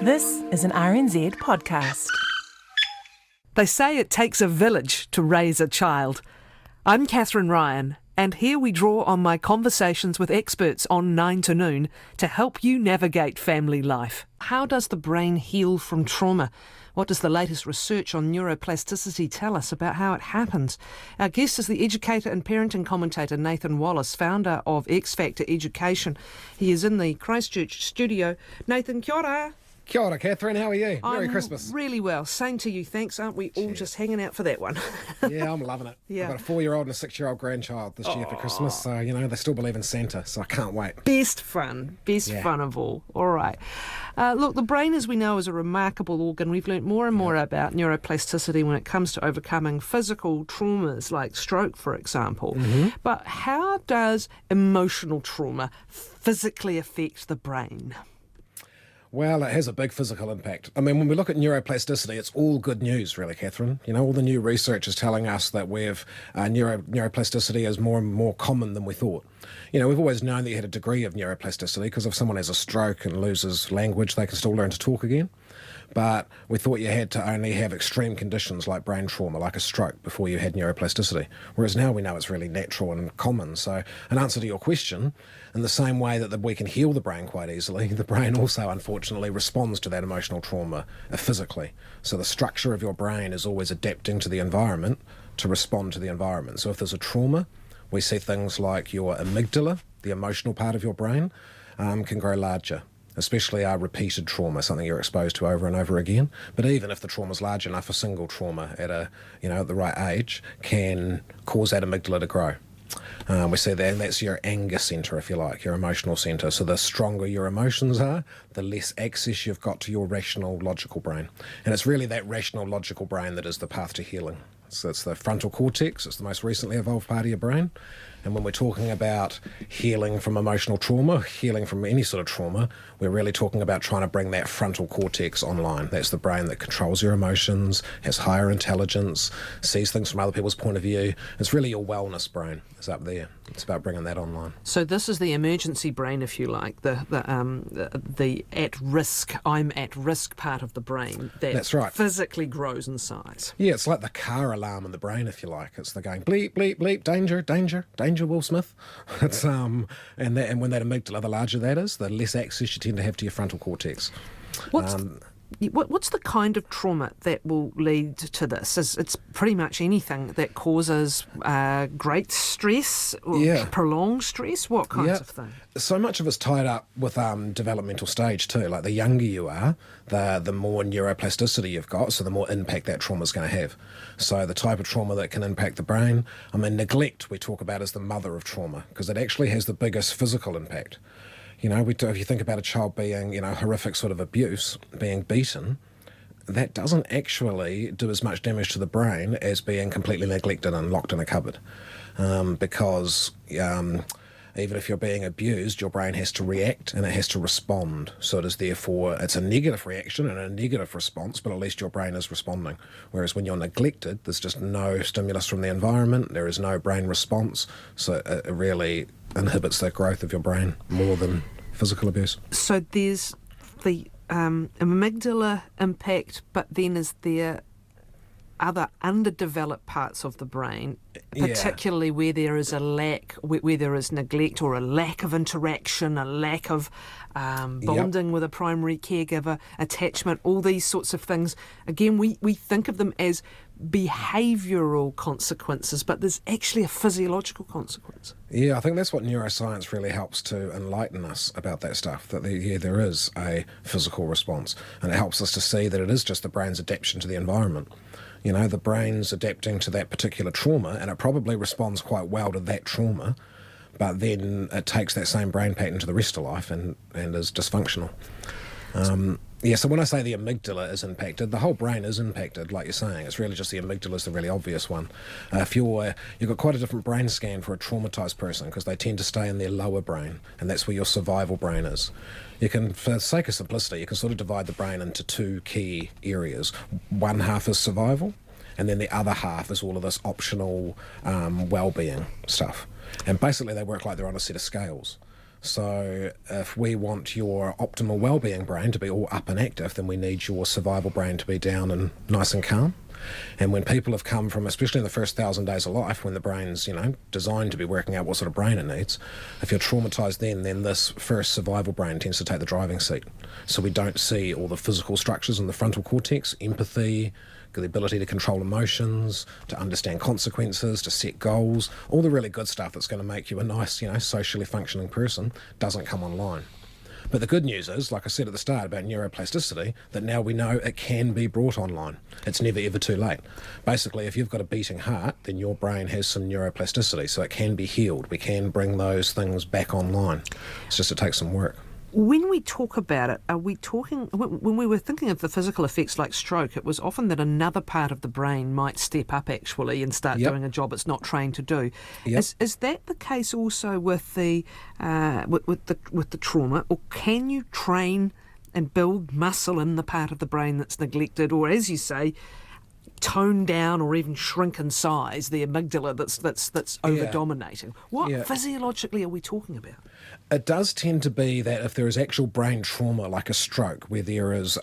This is an RNZ podcast. They say it takes a village to raise a child. I'm Kathryn Ryan, and here we draw on my conversations with experts on 9 to Noon to help you navigate family life. How does the brain heal from trauma? What does the latest research on neuroplasticity tell us about how it happens? Our guest is the educator and parenting commentator Nathan Wallis, founder of X Factor Education. He is in the Christchurch studio. Nathan, kia ora. Kia ora, Kathryn. How are you? Merry Christmas. Really well. Same to you. Thanks. Aren't we all just hanging out for that one? Yeah, I'm loving it. Yeah. I've got a 4-year-old and a 6-year-old grandchild this year for Christmas, so, they still believe in Santa, so I can't wait. Best fun of all. All right. Look, the brain, as we know, is a remarkable organ. We've learnt more and more about neuroplasticity when it comes to overcoming physical traumas like stroke, for example. Mm-hmm. But how does emotional trauma physically affect the brain? Well, it has a big physical impact. I mean, when we look at neuroplasticity, it's all good news, really, Kathryn. All the new research is telling us that neuroplasticity is more and more common than we thought. We've always known that you had a degree of neuroplasticity because if someone has a stroke and loses language, they can still learn to talk again. But we thought you had to only have extreme conditions like brain trauma, like a stroke, before you had neuroplasticity. Whereas now we know it's really natural and common. So in answer to your question, in the same way that we can heal the brain quite easily, the brain also, unfortunately, responds to that emotional trauma physically. So the structure of your brain is always adapting to the environment to respond to the environment. So if there's a trauma, we see things like your amygdala, the emotional part of your brain, can grow larger. Especially our repeated trauma, something you're exposed to over and over again. But even if the trauma's large enough, a single trauma at at the right age can cause that amygdala to grow. We see that, and that's your anger centre, if you like, your emotional centre. So the stronger your emotions are, the less access you've got to your rational, logical brain. And it's really that rational, logical brain that is the path to healing. So it's the frontal cortex, it's the most recently evolved part of your brain. And when we're talking about healing from emotional trauma, healing from any sort of trauma, we're really talking about trying to bring that frontal cortex online. That's the brain that controls your emotions, has higher intelligence, sees things from other people's point of view. It's really your wellness brain is up there. It's about bringing that online. So this is the emergency brain, if you like, the at-risk, I'm at-risk part of the brain That's right. Physically grows in size. Yeah, it's like the car alarm in the brain, if you like. It's the going bleep, bleep, bleep, danger, danger, danger, Will Smith. It's and when that amygdala, the larger that is, the less access you tend to have to your frontal cortex. What's the kind of trauma that will lead to this? It's pretty much anything that causes great stress or prolonged stress? What kinds of things? So much of it's tied up with developmental stage too. Like the younger you are, the more neuroplasticity you've got, so the more impact that trauma's going to have. So the type of trauma that can impact the brain, neglect we talk about as the mother of trauma because it actually has the biggest physical impact. If you think about a child being, horrific sort of abuse, being beaten, that doesn't actually do as much damage to the brain as being completely neglected and locked in a cupboard. Because even if you're being abused, your brain has to react and it has to respond. So it is therefore, it's a negative reaction and a negative response, but at least your brain is responding. Whereas when you're neglected, there's just no stimulus from the environment, there is no brain response, so it really inhibits the growth of your brain more than physical abuse. So there's the amygdala impact, but then is there other underdeveloped parts of the brain, particularly where there is a lack, where there is neglect or a lack of interaction, a lack of bonding with a primary caregiver, attachment, all these sorts of things. Again, we think of them as behavioural consequences, but there's actually a physiological consequence. Yeah, I think that's what neuroscience really helps to enlighten us about that stuff, that there is a physical response, and it helps us to see that it is just the brain's adaptation to the environment. The brain's adapting to that particular trauma, and it probably responds quite well to that trauma, but then it takes that same brain pattern to the rest of life and is dysfunctional. So when I say the amygdala is impacted, the whole brain is impacted, like you're saying. It's really just the amygdala is the really obvious one. If you've got quite a different brain scan for a traumatised person because they tend to stay in their lower brain, and that's where your survival brain is. You can, for the sake of simplicity, you can sort of divide the brain into two key areas. One half is survival, and then the other half is all of this optional well-being stuff. And basically they work like they're on a set of scales. So if we want your optimal well-being brain to be all up and active, then we need your survival brain to be down and nice and calm. And when people have come from, especially in the first 1,000 days of life, when the brain's, designed to be working out what sort of brain it needs, if you're traumatized then this first survival brain tends to take the driving seat. So we don't see all the physical structures in the frontal cortex, empathy, the ability to control emotions, to understand consequences, to set goals, all the really good stuff that's going to make you a nice, socially functioning person doesn't come online. But the good news is, like I said at the start about neuroplasticity, that now we know it can be brought online. It's never ever too late. Basically, if you've got a beating heart, then your brain has some neuroplasticity, so it can be healed. We can bring those things back online. It's just it takes some work. When we talk about it, are we talking, when we were thinking of the physical effects like stroke, it was often that another part of the brain might step up actually and start doing a job it's not trained to do. Yep. Is that the case also with the trauma, or can you train and build muscle in the part of the brain that's neglected, or as you say, tone down or even shrink in size the amygdala that's over dominating? What physiologically are we talking about? It does tend to be that if there is actual brain trauma, like a stroke, where there is,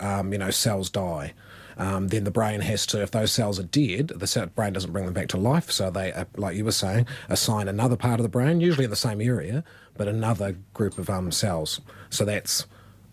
cells die, then the brain has to, if those cells are dead, the brain doesn't bring them back to life. So they, like you were saying, assign another part of the brain, usually in the same area, but another group of cells. So that's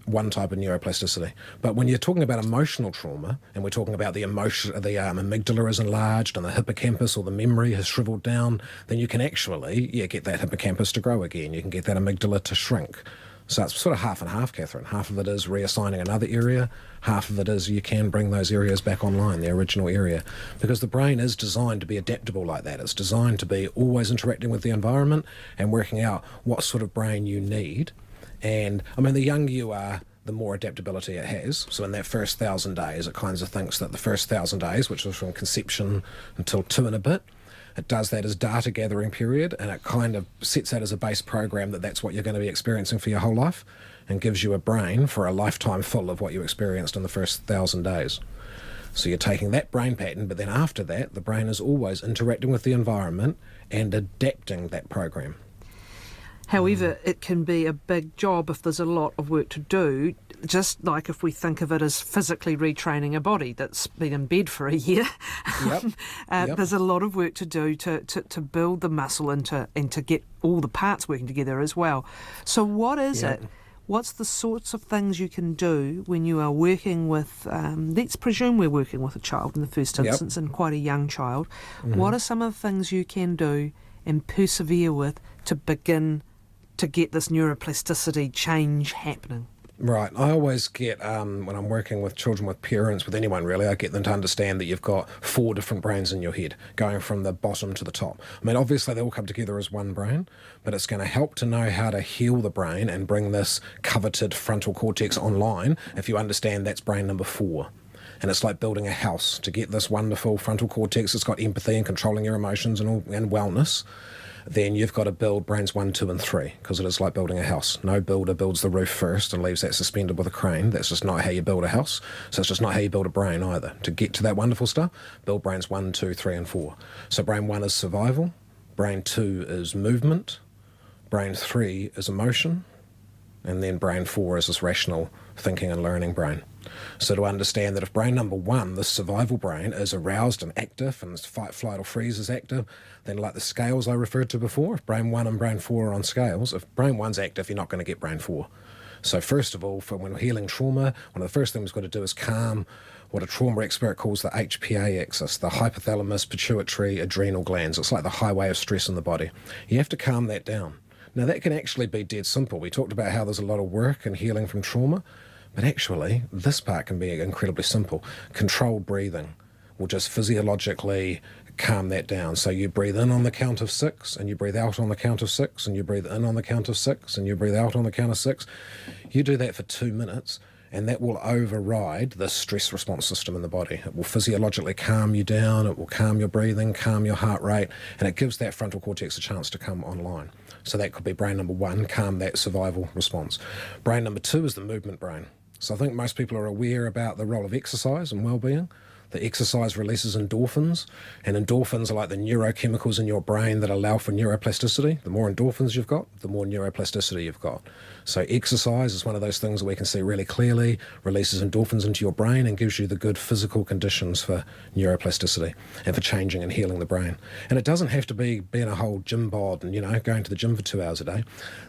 one type of neuroplasticity. But when you're talking about emotional trauma, and we're talking about the amygdala is enlarged and the hippocampus or the memory has shriveled down, then you can actually get that hippocampus to grow again. You can get that amygdala to shrink. So it's sort of half and half, Kathryn. Half of it is reassigning another area, half of it is you can bring those areas back online, the original area. Because the brain is designed to be adaptable like that. It's designed to be always interacting with the environment and working out what sort of brain you need. And, the younger you are, the more adaptability it has. So in that first 1,000 days, it kind of thinks that the first 1,000 days, which is from conception until 2 and a bit, it does that as data gathering period, and it kind of sets that as a base program that's what you're going to be experiencing for your whole life, and gives you a brain for a lifetime full of what you experienced in the first 1,000 days. So you're taking that brain pattern, but then after that, the brain is always interacting with the environment and adapting that program. However, it can be a big job if there's a lot of work to do, just like if we think of it as physically retraining a body that's been in bed for a year. There's a lot of work to do to build the muscle and to get all the parts working together as well. So what is it? What's the sorts of things you can do when you are working with, let's presume we're working with a child in the first instance, and quite a young child. What are some of the things you can do and persevere with to begin to get this neuroplasticity change happening? Right. I always get, when I'm working with children, with parents, with anyone really, I get them to understand that you've got 4 different brains in your head, going from the bottom to the top. Obviously they all come together as one brain, but it's going to help to know how to heal the brain and bring this coveted frontal cortex online if you understand that's brain number 4. And it's like building a house. To get this wonderful frontal cortex that's got empathy and controlling your emotions and wellness, then you've got to build brains 1, 2, and 3, because it is like building a house. No builder builds the roof first and leaves that suspended with a crane. That's just not how you build a house. So it's just not how you build a brain either. To get to that wonderful stuff, build brains 1, 2, 3, and 4. So brain 1 is survival, brain 2 is movement, brain 3 is emotion, and then brain 4 is this rational thinking and learning brain. So to understand that if brain number 1, the survival brain, is aroused and active, and fight, flight or freeze is active, then like the scales I referred to before, if brain 1 and brain 4 are on scales, if brain 1's active, you're not going to get brain 4. So first of all, when we're healing trauma, one of the first things we've got to do is calm what a trauma expert calls the HPA axis, the hypothalamus, pituitary, adrenal glands. It's like the highway of stress in the body. You have to calm that down. Now that can actually be dead simple. We talked about how there's a lot of work in healing from trauma, but actually this part can be incredibly simple. Controlled breathing will just physiologically calm that down. So you breathe in on the count of 6, and you breathe out on the count of 6, and you breathe in on the count of 6, and you breathe out on the count of 6. You do that for 2 minutes, and that will override the stress response system in the body. It will physiologically calm you down, it will calm your breathing, calm your heart rate, and it gives that frontal cortex a chance to come online. So that could be brain number 1, calm that survival response. Brain number 2 is the movement brain. So I think most people are aware about the role of exercise and well-being. The exercise releases endorphins, and endorphins are like the neurochemicals in your brain that allow for neuroplasticity. The more endorphins you've got, the more neuroplasticity you've got. So exercise is one of those things that we can see really clearly, releases endorphins into your brain and gives you the good physical conditions for neuroplasticity and for changing and healing the brain. And it doesn't have to be being a whole gym bod and, going to the gym for 2 hours a day.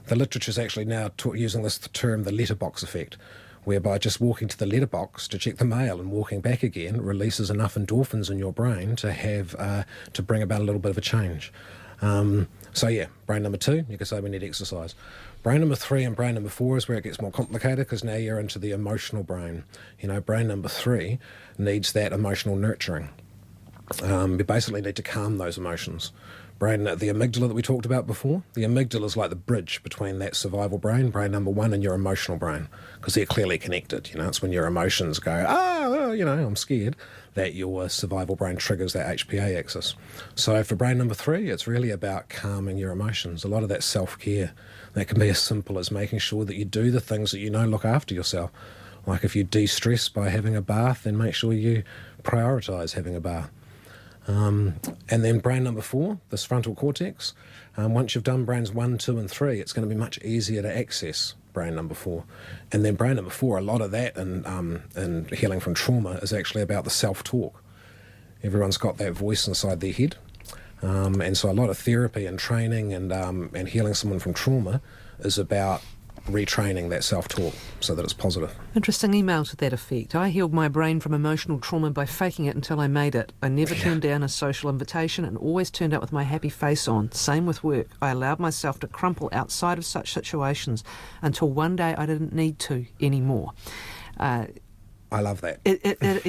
The literature's actually now using this term, the letterbox effect, whereby just walking to the letterbox to check the mail and walking back again releases enough endorphins in your brain to have to bring about a little bit of a change. Brain number 2, you could say we need exercise. Brain number 3 and brain number 4 is where it gets more complicated, because now you're into the emotional brain. Brain number 3 needs that emotional nurturing. We basically need to calm those emotions. The amygdala that we talked about before, the amygdala is like the bridge between that survival brain number 1, and your emotional brain, because they're clearly connected. It's when your emotions go, I'm scared, that your survival brain triggers that HPA axis. So for brain number 3, it's really about calming your emotions. A lot of that self-care, that can be as simple as making sure that you do the things that look after yourself. Like if you de-stress by having a bath, then make sure you prioritise having a bath. And then brain number 4, this frontal cortex, once you've done brains 1, 2 and 3, it's going to be much easier to access brain number 4. And then brain number 4, a lot of that in healing from trauma is actually about the self-talk. Everyone's got that voice inside their head. And so a lot of therapy and training and healing someone from trauma is about retraining that self-talk so that it's positive. Interesting email to that effect. I healed my brain from emotional trauma by faking it until I made it. I never turned down a social invitation and always turned out with my happy face on. Same with work. I allowed myself to crumple outside of such situations until one day I didn't need to anymore. I love that. There's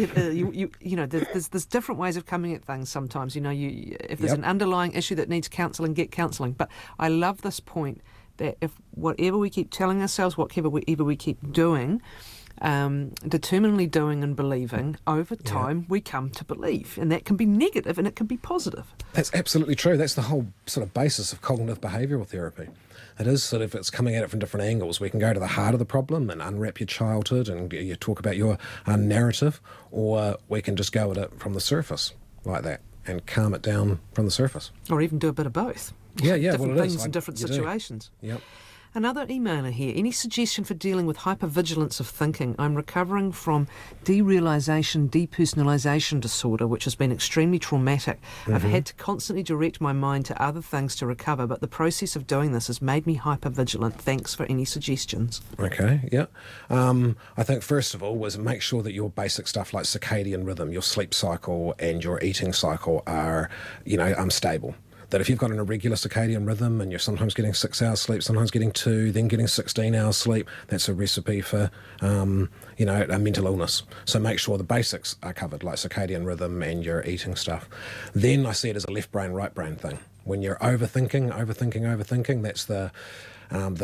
different ways of coming at things sometimes. If there's an underlying issue that needs counselling, get counselling. But I love this point that if whatever we keep telling ourselves, whatever we keep doing, determinedly doing and believing, over time we come to believe. And that can be negative and it can be positive. That's absolutely true. That's the whole sort of basis of cognitive behavioural therapy. It is sort of, it's coming at it from different angles. We can go to the heart of the problem and unwrap your childhood and you talk about your narrative, or we can just go at it from the surface like that and calm it down from the surface. Or even do a bit of both. Different things in different situations. Yep. Another emailer here. Any suggestion for dealing with hypervigilance of thinking? I'm recovering from derealisation, depersonalisation disorder, which has been extremely traumatic. I've had to constantly direct my mind to other things to recover, but the process of doing this has made me hypervigilant. Thanks for any suggestions. Okay, yeah. I think first of all was make sure that your basic stuff like circadian rhythm, your sleep cycle and your eating cycle are, stable. That if you've got an irregular circadian rhythm and you're sometimes getting 6 hours sleep, sometimes getting 2, then getting 16 hours sleep, that's a recipe for, a mental illness. So make sure the basics are covered, like circadian rhythm and your eating stuff. Then I see it as a left brain, right brain thing. When you're overthinking, that's the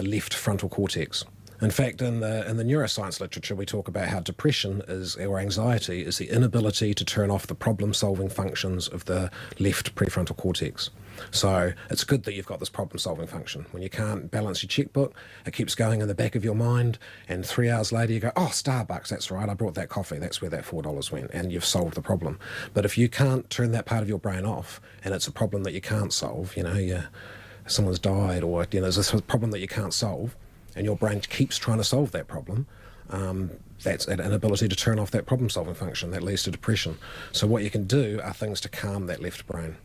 left frontal cortex. In fact, in the neuroscience literature, we talk about how depression or anxiety is the inability to turn off the problem-solving functions of the left prefrontal cortex. So it's good that you've got this problem-solving function. When you can't balance your checkbook, it keeps going in the back of your mind, and 3 hours later you go, oh, Starbucks, that's right, I brought that coffee, that's where that $4 went, and you've solved the problem. But if you can't turn that part of your brain off, and it's a problem that you can't solve, someone's died, or there's a problem that you can't solve, and your brain keeps trying to solve that problem, that's an inability to turn off that problem-solving function. That leads to depression. So what you can do are things to calm that left brain.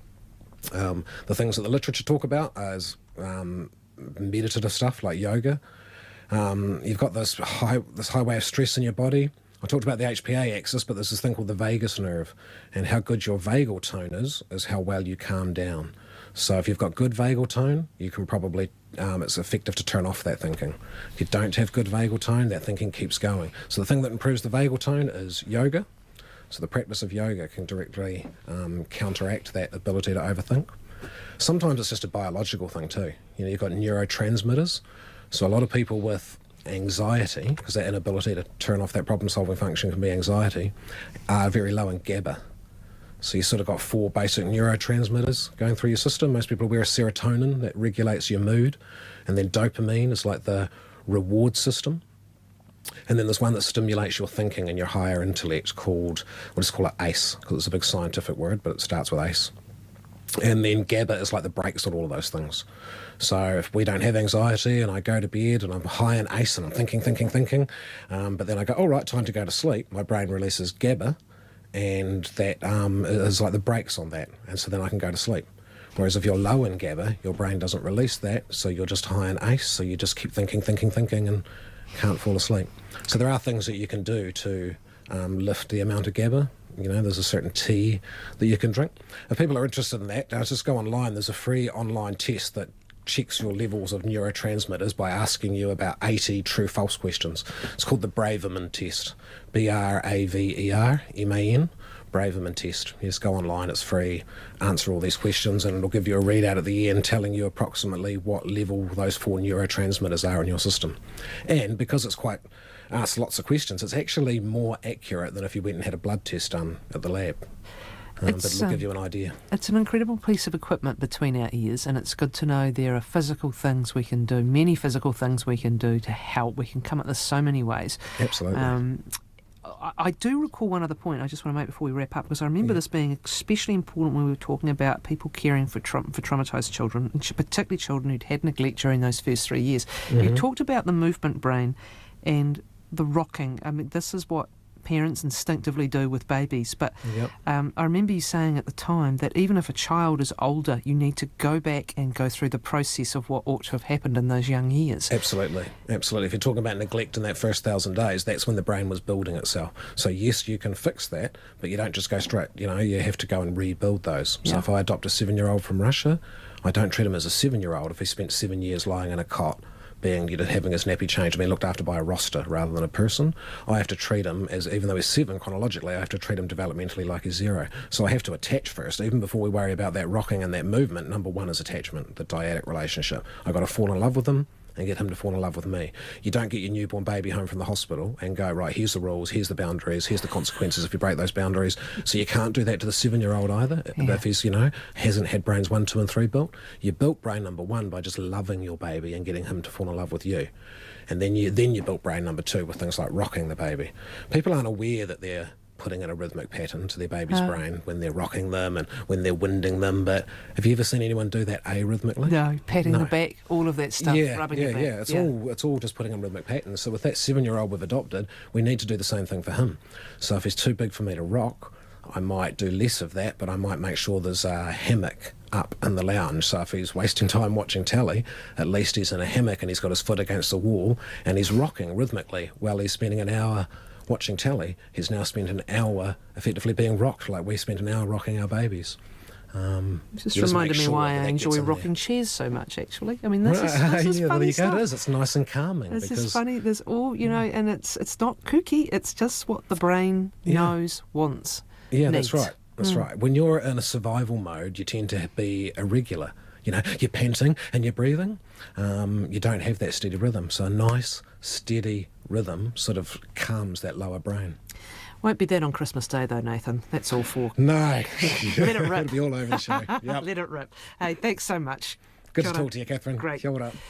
The things that the literature talk about is meditative stuff like yoga. You've got this high way of stress in your body. I talked about the HPA axis, but there's this thing called the vagus nerve, and how good your vagal tone is how well you calm down. So if you've got good vagal tone, you can probably, it's effective to turn off that thinking. If you don't have good vagal tone, that thinking keeps going. So the thing that improves the vagal tone is yoga. So the practice of yoga can directly counteract that ability to overthink. Sometimes it's just a biological thing too. You've got neurotransmitters. So a lot of people with anxiety, because that inability to turn off that problem-solving function can be anxiety, are very low in GABA. So you sort of got 4 basic neurotransmitters going through your system. Most people wear serotonin that regulates your mood, and then dopamine is like the reward system. And then there's one that stimulates your thinking and your higher intellect called, we'll just call it ACE, because it's a big scientific word, but it starts with ACE. And then GABA is like the brakes on all of those things. So if we don't have anxiety and I go to bed and I'm high in ACE and I'm thinking, but then I go, all right, time to go to sleep, my brain releases GABA, and that is like the brakes on that. And so then I can go to sleep. Whereas if you're low in GABA, your brain doesn't release that, so you're just high in ACE, so you just keep thinking, and can't fall asleep. So there are things that you can do to lift the amount of GABA. You know, there's a certain tea that you can drink. If people are interested in that, just go online. There's a free online test that checks your levels of neurotransmitters by asking you about 80 true-false questions. It's called the Braverman test, Braverman, Braverman test. You just go online, it's free, answer all these questions, and it'll give you a readout at the end telling you approximately what level those 4 neurotransmitters are in your system. And because it's quite asked lots of questions, it's actually more accurate than if you went and had a blood test done at the lab. But it'll give you an idea. It's an incredible piece of equipment between our ears, and it's good to know there are physical things we can do, many physical things we can do to help. We can come at this so many ways. Absolutely. I do recall one other point I just want to make before we wrap up, because I remember this being especially important when we were talking about people caring for traumatised children, and particularly children who'd had neglect during those first 3 years. Mm-hmm. You talked about the movement brain and the rocking. I mean, this is what parents instinctively do with babies, but I remember you saying at the time that even if a child is older, you need to go back and go through the process of what ought to have happened in those young years. Absolutely. If you're talking about neglect in that first 1,000 days, that's when the brain was building itself. So yes, you can fix that, but you don't just go straight, you have to go and rebuild those. So if I adopt a 7-year-old from Russia, I don't treat him as a 7-year-old if he spent 7 years lying in a cot, having his nappy changed, being looked after by a roster rather than a person. I have to treat him as, even though he's 7 chronologically, I have to treat him developmentally like he's 0. So I have to attach first, even before we worry about that rocking and that movement. Number one is attachment, the dyadic relationship. I've got to fall in love with him and get him to fall in love with me. You don't get your newborn baby home from the hospital and go, right, here's the rules, here's the boundaries, here's the consequences if you break those boundaries. So you can't do that to the 7-year-old either. If he's, hasn't had brains 1, 2 and 3 built. You built brain number 1 by just loving your baby and getting him to fall in love with you. And then you built brain number 2 with things like rocking the baby. People aren't aware that they're putting in a rhythmic pattern to their baby's brain when they're rocking them and when they're winding them. But have you ever seen anyone do that arrhythmically? No, patting the back, all of that stuff, rubbing your back. It's all just putting in rhythmic patterns. So with that 7-year-old we've adopted, we need to do the same thing for him. So if he's too big for me to rock, I might do less of that, but I might make sure there's a hammock up in the lounge. So if he's wasting time watching telly, at least he's in a hammock and he's got his foot against the wall and he's rocking rhythmically while he's spending an hour watching telly. He's now spent an hour effectively being rocked, like we spent an hour rocking our babies. Just reminded me why I enjoy rocking chairs so much, actually. I mean, this is funny stuff. It is. It's nice and calming. This is funny. There's all, and it's not kooky. It's just what the brain knows, wants, needs. That's right. That's right. When you're in a survival mode, you tend to be irregular. You're panting and you're breathing. You don't have that steady rhythm. So a nice, steady rhythm sort of calms that lower brain. Won't be that on Christmas Day, though, Nathan. That's all for. No. Let it rip. It'll be all over the show. Yep. Let it rip. Hey, thanks so much. Good to talk to you, Kathryn. Great. Kia ora.